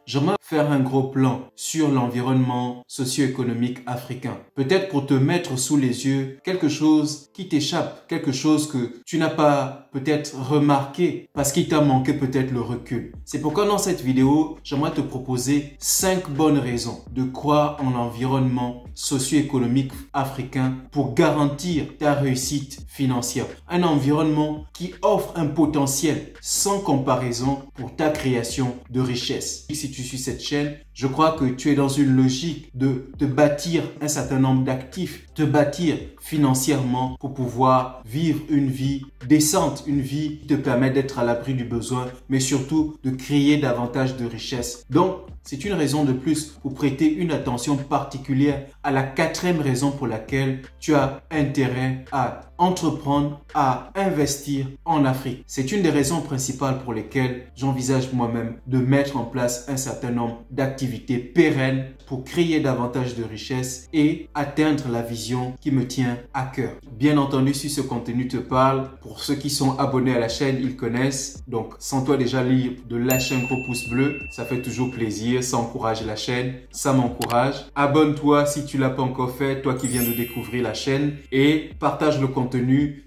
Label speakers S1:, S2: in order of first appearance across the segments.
S1: j'aimerais faire un gros plan sur l'environnement socio-économique africain. Peut-être pour te mettre sous les yeux quelque chose qui t'échappe, quelque chose que tu n'as pas peut-être remarqué parce qu'il t'a manqué peut-être le recul. C'est pourquoi dans cette vidéo, j'aimerais te proposer 5 bonnes raisons de croire en l'environnement socio-économique africain pour garantir ta réussite financière. Un environnement qui offre un potentiel sans comparaison pour ta création de richesse. Si tu suis cette chaîne, je crois que tu es dans une logique de te bâtir un certain nombre d'actifs, te bâtir financièrement pour pouvoir vivre une vie décente, une vie qui te permet d'être à l'abri du besoin, mais surtout de créer davantage de richesse. Donc, c'est une raison de plus pour prêter une attention particulière à la 4e raison pour laquelle tu as intérêt à entreprendre, à investir en Afrique. C'est une des raisons principales pour lesquelles j'envisage moi-même de mettre en place un certain nombre d'activités pérennes pour créer davantage de richesses et atteindre la vision qui me tient à cœur. Bien entendu, si ce contenu te parle, pour ceux qui sont abonnés à la chaîne, ils connaissent. Donc, sens-toi déjà libre de lâcher un gros pouce bleu. Ça fait toujours plaisir, ça encourage la chaîne, ça m'encourage. Abonne-toi si tu l'as pas encore fait, toi qui viens de découvrir la chaîne, et partage le contenu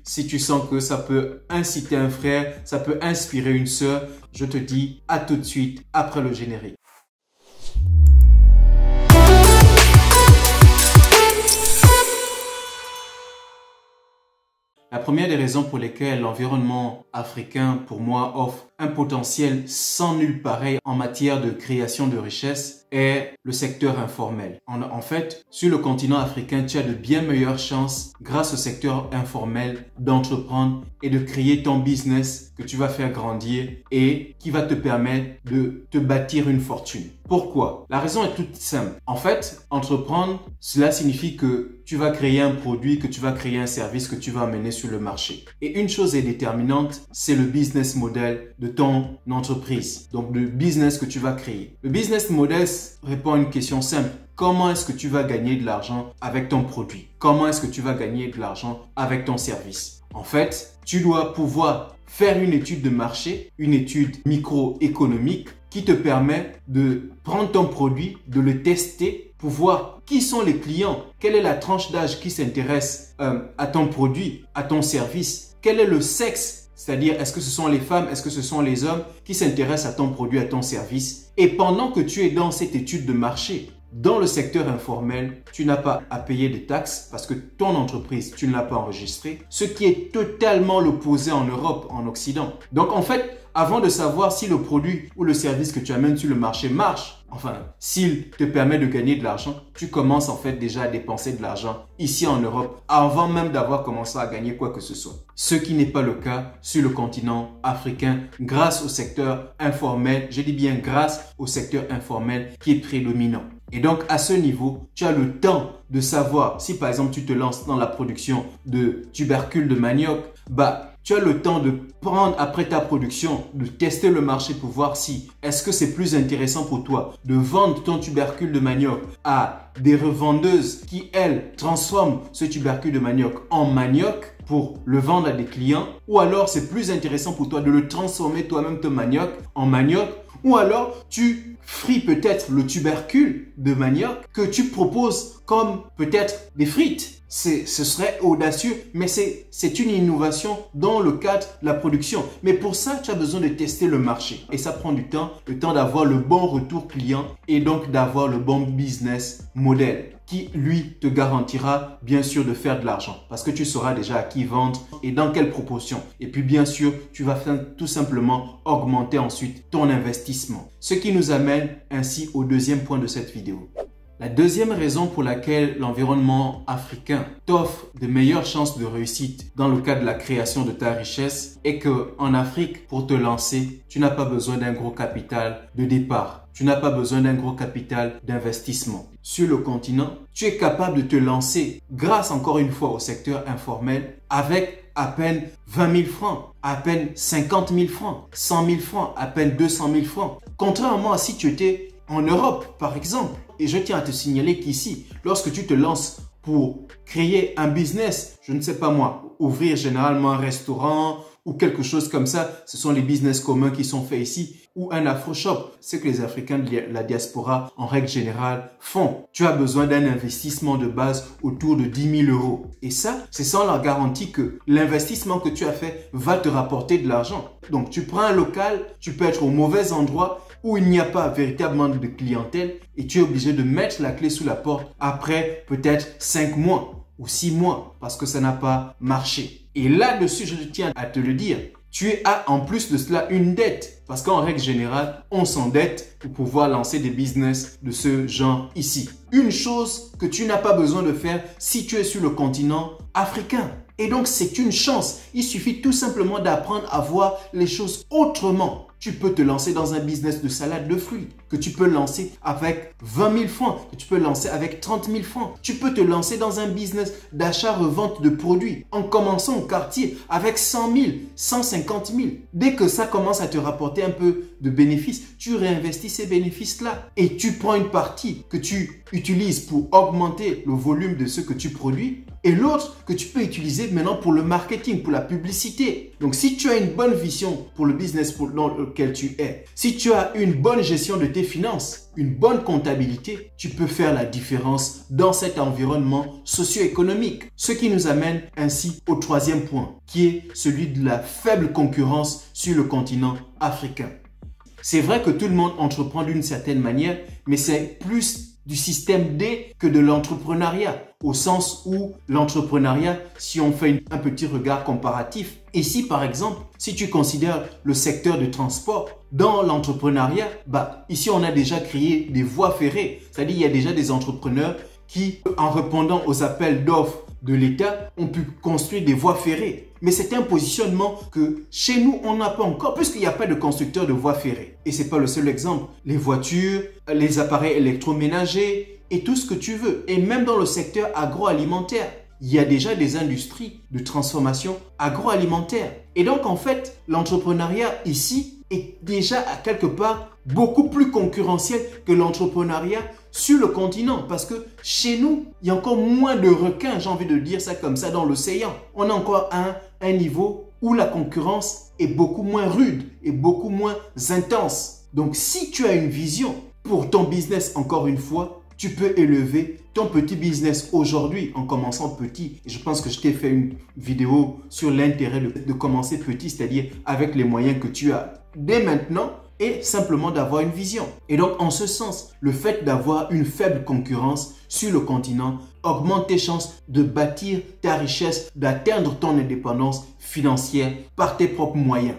S1: si tu sens que ça peut inciter un frère, ça peut inspirer une sœur. Je te dis à tout de suite après le générique. La première des raisons pour lesquelles l'environnement africain, pour moi, offre un potentiel sans nul pareil en matière de création de richesse est le secteur informel. En fait, sur le continent africain, tu as de bien meilleures chances, grâce au secteur informel, d'entreprendre et de créer ton business que tu vas faire grandir et qui va te permettre de te bâtir une fortune. Pourquoi? La raison est toute simple. En fait, entreprendre, cela signifie que tu vas créer un produit, que tu vas créer un service que tu vas amener sur le marché. Et une chose est déterminante, c'est le business model de ton entreprise. Donc, le business que tu vas créer. Le business model répond à une question simple. Comment est-ce que tu vas gagner de l'argent avec ton produit? Comment est-ce que tu vas gagner de l'argent avec ton service? En fait, tu dois pouvoir faire une étude de marché, une étude microéconomique qui te permet de prendre ton produit, de le tester pour voir qui sont les clients, quelle est la tranche d'âge qui s'intéresse à ton produit, à ton service, quel est le sexe, c'est-à-dire est-ce que ce sont les femmes, est-ce que ce sont les hommes qui s'intéressent à ton produit, à ton service. Et pendant que tu es dans cette étude de marché, dans le secteur informel, tu n'as pas à payer de taxes parce que ton entreprise, tu ne l'as pas enregistrée, ce qui est totalement l'opposé en Europe, en Occident. Donc en fait, avant de savoir si le produit ou le service que tu amènes sur le marché marche, enfin, s'il te permet de gagner de l'argent, tu commences en fait déjà à dépenser de l'argent ici en Europe avant même d'avoir commencé à gagner quoi que ce soit. Ce qui n'est pas le cas sur le continent africain grâce au secteur informel, je dis bien grâce au secteur informel qui est prédominant. Et donc, à ce niveau, tu as le temps de savoir si, par exemple, tu te lances dans la production de tubercules de manioc, tu as le temps de prendre après ta production, de tester le marché pour voir si est-ce que c'est plus intéressant pour toi de vendre ton tubercule de manioc à des revendeuses qui, elles, transforment ce tubercule de manioc en manioc pour le vendre à des clients, ou alors c'est plus intéressant pour toi de le transformer toi-même ton manioc en manioc, ou alors tu frites peut-être le tubercule de manioc que tu proposes comme peut-être des frites. Ce serait audacieux, mais c'est une innovation dans le cadre de la production. Mais pour ça, tu as besoin de tester le marché. Et ça prend du temps, le temps d'avoir le bon retour client et donc d'avoir le bon business model qui, lui, te garantira bien sûr de faire de l'argent parce que tu sauras déjà à qui vendre et dans quelle proportion. Et puis bien sûr, tu vas tout simplement augmenter ensuite ton investissement. Ce qui nous amène ainsi au deuxième point de cette vidéo. La deuxième raison pour laquelle l'environnement africain t'offre de meilleures chances de réussite dans le cadre de la création de ta richesse est que en Afrique, pour te lancer, tu n'as pas besoin d'un gros capital de départ. Tu n'as pas besoin d'un gros capital d'investissement. Sur le continent, tu es capable de te lancer grâce encore une fois au secteur informel avec à peine 20 000 francs, à peine 50 000 francs, 100 000 francs, à peine 200 000 francs. Contrairement à si tu étais en Europe, par exemple. Et je tiens à te signaler qu'ici, lorsque tu te lances pour créer un business, je ne sais pas moi, ouvrir généralement un restaurant ou quelque chose comme ça. Ce sont les business communs qui sont faits ici, ou un afro-shop. C'est ce que les Africains de la diaspora, en règle générale, font. Tu as besoin d'un investissement de base autour de 10 000 euros. Et ça, c'est sans la garantie que l'investissement que tu as fait va te rapporter de l'argent. Donc, tu prends un local, tu peux être au mauvais endroit où il n'y a pas véritablement de clientèle et tu es obligé de mettre la clé sous la porte après peut-être 5 mois ou 6 mois parce que ça n'a pas marché. Et là-dessus, je tiens à te le dire, tu as en plus de cela une dette parce qu'en règle générale, on s'endette pour pouvoir lancer des business de ce genre ici. Une chose que tu n'as pas besoin de faire si tu es sur le continent africain. Et donc, c'est une chance. Il suffit tout simplement d'apprendre à voir les choses autrement. Tu peux te lancer dans un business de salade de fruits, que tu peux lancer avec 20 000 francs, que tu peux lancer avec 30 000 francs. Tu peux te lancer dans un business d'achat-revente de produits en commençant au quartier avec 100 000, 150 000. Dès que ça commence à te rapporter un peu de bénéfices, tu réinvestis ces bénéfices-là et tu prends une partie que tu utilises pour augmenter le volume de ce que tu produis et l'autre que tu peux utiliser maintenant pour le marketing, pour la publicité. Donc, si tu as une bonne vision pour le business dans lequel tu es, si tu as une bonne gestion de tes finances, une bonne comptabilité, tu peux faire la différence dans cet environnement socio-économique. Ce qui nous amène ainsi au troisième point, qui est celui de la faible concurrence sur le continent africain. C'est vrai que tout le monde entreprend d'une certaine manière, mais c'est plus du système D que de l'entrepreneuriat, au sens où l'entrepreneuriat, si on fait un petit regard comparatif, ici par exemple, si tu considères le secteur du transport, dans l'entrepreneuriat, ici on a déjà créé des voies ferrées, c'est-à-dire il y a déjà des entrepreneurs qui, en répondant aux appels d'offres de l'État, ont pu construire des voies ferrées. Mais c'est un positionnement que chez nous, on n'a pas encore, puisqu'il n'y a pas de constructeur de voies ferrées. Et ce n'est pas le seul exemple. Les voitures, les appareils électroménagers et tout ce que tu veux. Et même dans le secteur agroalimentaire, il y a déjà des industries de transformation agroalimentaire. Et donc, en fait, l'entrepreneuriat ici est déjà à quelque part beaucoup plus concurrentiel que l'entrepreneuriat sur le continent. Parce que chez nous, il y a encore moins de requins, j'ai envie de dire ça comme ça, dans l'océan. On a encore un niveau où la concurrence est beaucoup moins rude et beaucoup moins intense. Donc, si tu as une vision pour ton business, encore une fois, tu peux élever ton petit business aujourd'hui en commençant petit. Et je pense que je t'ai fait une vidéo sur l'intérêt de commencer petit, c'est-à-dire avec les moyens que tu as dès maintenant et simplement d'avoir une vision. Et donc, en ce sens, le fait d'avoir une faible concurrence sur le continent augmente tes chances de bâtir ta richesse, d'atteindre ton indépendance financière par tes propres moyens.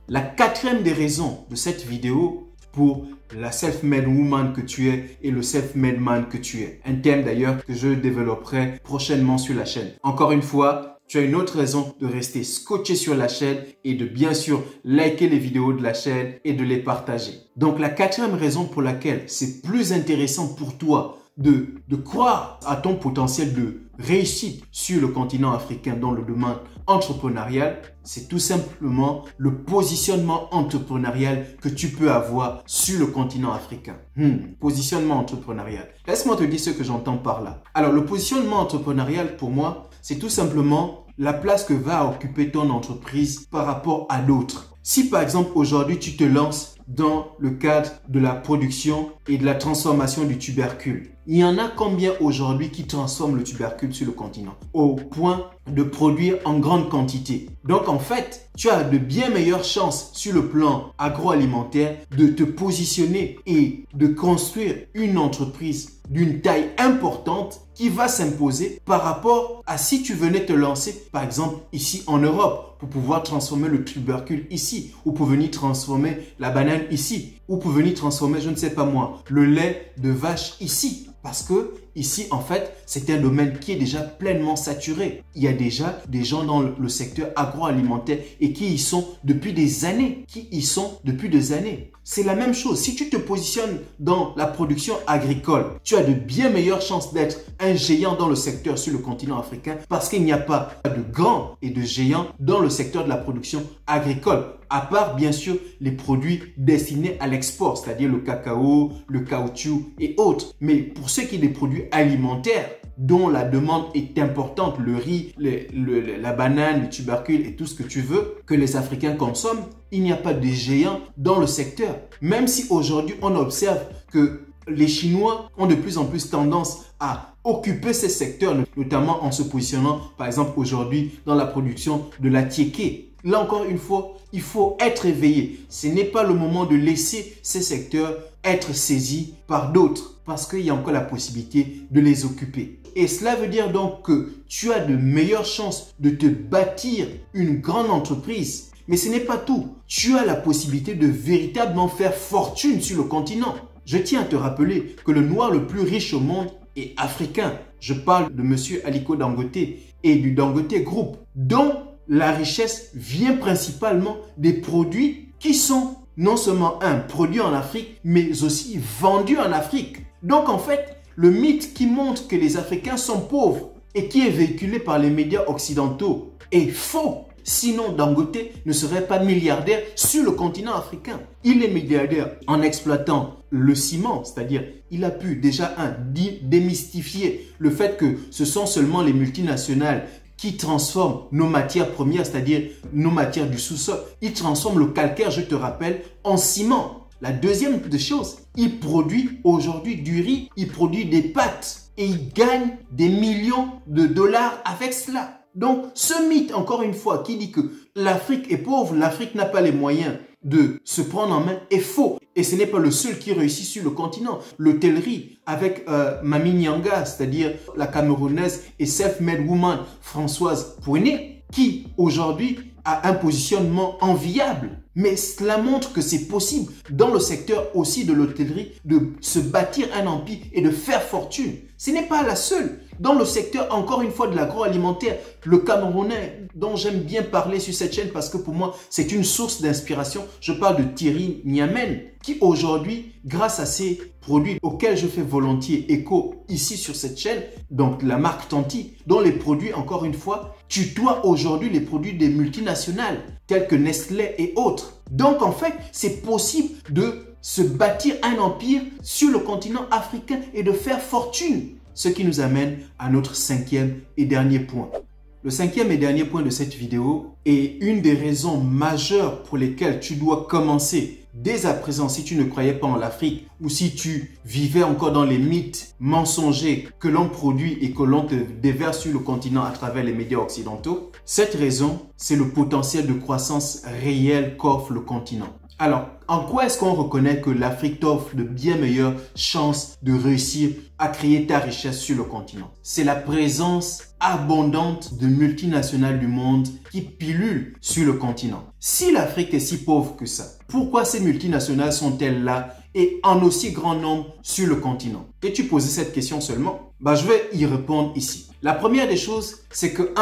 S1: La quatrième des raisons de cette vidéo pour la self-made woman que tu es et le self-made man que tu es. Un thème d'ailleurs que je développerai prochainement sur la chaîne. Encore une fois, tu as une autre raison de rester scotché sur la chaîne et de bien sûr liker les vidéos de la chaîne et de les partager. Donc la quatrième raison pour laquelle c'est plus intéressant pour toi de croire à ton potentiel de réussite sur le continent africain dans le domaine entrepreneurial, c'est tout simplement le positionnement entrepreneurial que tu peux avoir sur le continent africain. Positionnement entrepreneurial. Laisse-moi te dire ce que j'entends par là. Alors, le positionnement entrepreneurial, pour moi, c'est tout simplement la place que va occuper ton entreprise par rapport à d'autres. Si par exemple, aujourd'hui, tu te lances dans le cadre de la production et de la transformation du tubercule. Il y en a combien aujourd'hui qui transforment le tubercule sur le continent au point de produire en grande quantité. Donc en fait, tu as de bien meilleures chances sur le plan agroalimentaire de te positionner et de construire une entreprise d'une taille importante qui va s'imposer par rapport à si tu venais te lancer par exemple ici en Europe pour pouvoir transformer le tubercule ici ou pour venir transformer la banane ici ou pour venir transformer, je ne sais pas moi, le lait de vache ici. Parce que ici, en fait, c'est un domaine qui est déjà pleinement saturé. Il y a déjà des gens dans le secteur agroalimentaire et qui y sont depuis des années. C'est la même chose. Si tu te positionnes dans la production agricole, tu as de bien meilleures chances d'être un géant dans le secteur sur le continent africain parce qu'il n'y a pas de grands et de géants dans le secteur de la production agricole. À part, bien sûr, les produits destinés à l'export, c'est-à-dire le cacao, le caoutchouc et autres. Mais pour ce qui est des produits alimentaires, dont la demande est importante, le riz, la banane, le tubercule et tout ce que tu veux, que les Africains consomment, il n'y a pas de géants dans le secteur. Même si aujourd'hui on observe que les Chinois ont de plus en plus tendance à occuper ces secteurs, notamment en se positionnant par exemple aujourd'hui dans la production de la tiéké. Là encore une fois, il faut être éveillé. Ce n'est pas le moment de laisser ces secteurs être saisis par d'autres parce qu'il y a encore la possibilité de les occuper. Et cela veut dire donc que tu as de meilleures chances de te bâtir une grande entreprise. Mais ce n'est pas tout. Tu as la possibilité de véritablement faire fortune sur le continent. Je tiens à te rappeler que le noir le plus riche au monde est africain. Je parle de M. Aliko Dangote et du Dangote Group, dont la richesse vient principalement des produits qui sont non seulement produits en Afrique, mais aussi vendus en Afrique. Donc en fait, le mythe qui montre que les Africains sont pauvres et qui est véhiculé par les médias occidentaux est faux. Sinon, Dangote ne serait pas milliardaire sur le continent africain. Il est milliardaire en exploitant le ciment, c'est-à-dire il a pu déjà démystifier le fait que ce sont seulement les multinationales qui transforment nos matières premières, c'est-à-dire nos matières du sous-sol. Ils transforment le calcaire, je te rappelle, en ciment. La deuxième des choses, il produit aujourd'hui du riz, il produit des pâtes et il gagne des millions de dollars avec cela. Donc, ce mythe, encore une fois, qui dit que l'Afrique est pauvre, l'Afrique n'a pas les moyens de se prendre en main, est faux. Et ce n'est pas le seul qui réussit sur le continent. L'hôtellerie avec Mami Nyanga, c'est-à-dire la Camerounaise et self-made woman Françoise Pouené, qui aujourd'hui a un positionnement enviable. Mais cela montre que c'est possible dans le secteur aussi de l'hôtellerie de se bâtir un empire et de faire fortune. Ce n'est pas la seule. Dans le secteur, encore une fois, de l'agroalimentaire, le Camerounais, dont j'aime bien parler sur cette chaîne parce que pour moi, c'est une source d'inspiration. Je parle de Thierry Niamen, qui aujourd'hui, grâce à ses produits auxquels je fais volontiers écho ici sur cette chaîne, donc la marque Tanti, dont les produits, encore une fois, tutoient aujourd'hui les produits des multinationales, tels que Nestlé et autres. Donc en fait, c'est possible de se bâtir un empire sur le continent africain et de faire fortune. Ce qui nous amène à notre cinquième et dernier point. Le cinquième et dernier point de cette vidéo est une des raisons majeures pour lesquelles tu dois commencer dès à présent si tu ne croyais pas en l'Afrique ou si tu vivais encore dans les mythes mensongers que l'on produit et que l'on te déverse sur le continent à travers les médias occidentaux. Cette raison, c'est le potentiel de croissance réel qu'offre le continent. Alors, en quoi est-ce qu'on reconnaît que l'Afrique t'offre de bien meilleures chances de réussir à créer ta richesse sur le continent? C'est la présence abondante de multinationales du monde qui pilulent sur le continent. Si l'Afrique est si pauvre que ça, pourquoi ces multinationales sont-elles là et en aussi grand nombre sur le continent? T'es-tu posé cette question seulement? Je vais y répondre ici. La première des choses, c'est que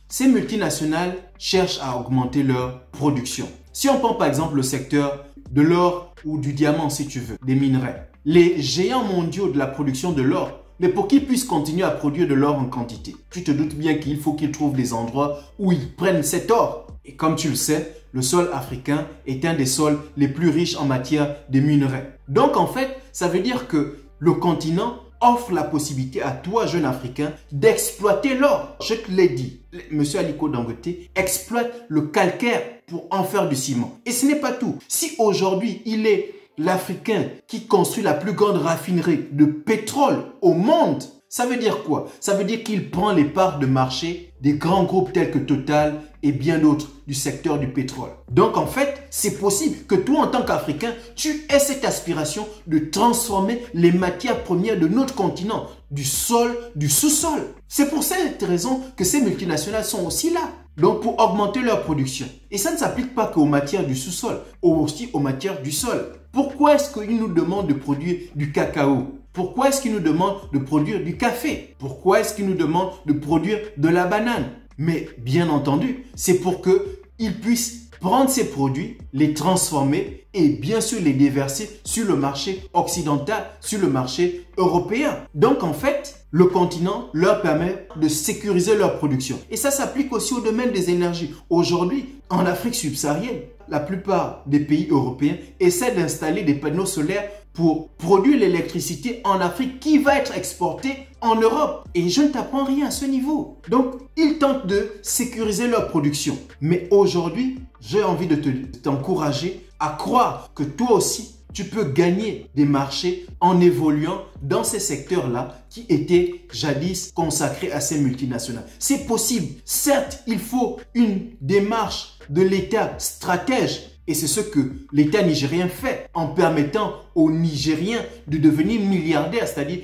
S1: ces multinationales cherchent à augmenter leur production. Si on prend par exemple le secteur de l'or ou du diamant si tu veux, des minerais, les géants mondiaux de la production de l'or, mais pour qu'ils puissent continuer à produire de l'or en quantité, tu te doutes bien qu'il faut qu'ils trouvent des endroits où ils prennent cet or. Et comme tu le sais, le sol africain est un des sols les plus riches en matière de minerais. Donc en fait, ça veut dire que le continent offre la possibilité à toi, jeune Africain, d'exploiter l'or. Je te l'ai dit, M. Aliko Dangote exploite le calcaire pour en faire du ciment. Et ce n'est pas tout. Si aujourd'hui, il est l'Africain qui construit la plus grande raffinerie de pétrole au monde, ça veut dire quoi? Ça veut dire qu'il prend les parts de marché des grands groupes tels que Total et bien d'autres du secteur du pétrole. Donc en fait, c'est possible que toi en tant qu'Africain, tu aies cette aspiration de transformer les matières premières de notre continent, du sol, du sous-sol. C'est pour cette raison que ces multinationales sont aussi là. Donc pour augmenter leur production. Et ça ne s'applique pas qu'aux matières du sous-sol, aussi aux matières du sol. Pourquoi est-ce qu'ils nous demandent de produire du cacao? Pourquoi est-ce qu'ils nous demandent de produire du café? Pourquoi est-ce qu'ils nous demandent de produire de la banane? Mais bien entendu, c'est pour qu'ils puissent prendre ces produits, les transformer et bien sûr les déverser sur le marché occidental, sur le marché européen. Donc en fait, le continent leur permet de sécuriser leur production. Et ça s'applique aussi au domaine des énergies. Aujourd'hui, en Afrique subsaharienne, la plupart des pays européens essaient d'installer des panneaux solaires pour produire l'électricité en Afrique qui va être exportée en Europe. Et je ne t'apprends rien à ce niveau. Donc, ils tentent de sécuriser leur production. Mais aujourd'hui, j'ai envie de t'encourager à croire que toi aussi, tu peux gagner des marchés en évoluant dans ces secteurs-là qui étaient jadis consacrés à ces multinationales. C'est possible. Certes, il faut une démarche de l'État stratège. Et c'est ce que l'État nigérien fait en permettant aux Nigériens de devenir milliardaires, c'est-à-dire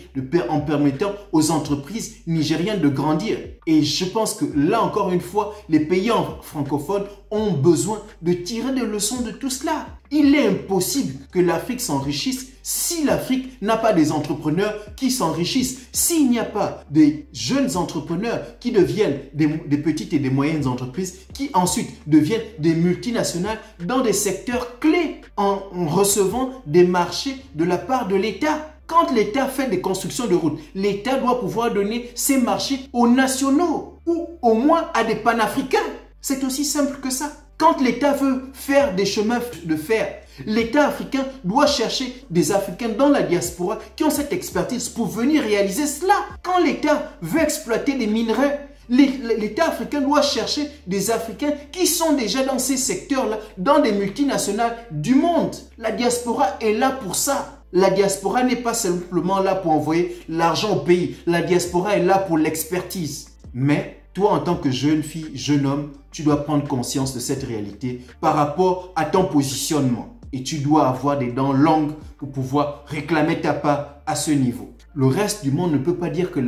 S1: en permettant aux entreprises nigériennes de grandir. Et je pense que là, encore une fois, les pays francophones ont besoin de tirer des leçons de tout cela. Il est impossible que l'Afrique s'enrichisse si l'Afrique n'a pas des entrepreneurs qui s'enrichissent. S'il n'y a pas des jeunes entrepreneurs qui deviennent des petites et des moyennes entreprises, qui ensuite deviennent des multinationales dans des secteurs clés en recevant des marchés de la part de l'État. Quand l'État fait des constructions de routes, l'État doit pouvoir donner ces marchés aux nationaux ou au moins à des panafricains. C'est aussi simple que ça. Quand l'État veut faire des chemins de fer, l'État africain doit chercher des Africains dans la diaspora qui ont cette expertise pour venir réaliser cela. Quand l'État veut exploiter des minerais, l'État africain doit chercher des Africains qui sont déjà dans ces secteurs-là, dans des multinationales du monde. La diaspora est là pour ça. La diaspora n'est pas simplement là pour envoyer l'argent au pays. La diaspora est là pour l'expertise. Mais toi, en tant que jeune fille, jeune homme, tu dois prendre conscience de cette réalité par rapport à ton positionnement. Et tu dois avoir des dents longues pour pouvoir réclamer ta part à ce niveau. Le reste du monde ne peut pas dire que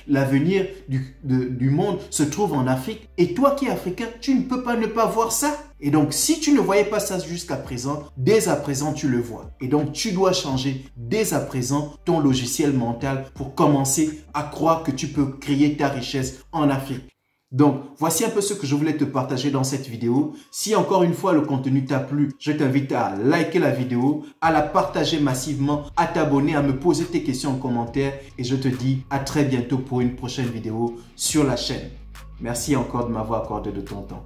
S1: l'avenir du monde se trouve en Afrique. Et toi qui es africain, tu ne peux pas ne pas voir ça. Et donc, si tu ne voyais pas ça jusqu'à présent, dès à présent, tu le vois. Et donc, tu dois changer dès à présent ton logiciel mental pour commencer à croire que tu peux créer ta richesse en Afrique. Donc, voici un peu ce que je voulais te partager dans cette vidéo. Si encore une fois le contenu t'a plu, je t'invite à liker la vidéo, à la partager massivement, à t'abonner, à me poser tes questions en commentaire. Et je te dis à très bientôt pour une prochaine vidéo sur la chaîne. Merci encore de m'avoir accordé de ton temps.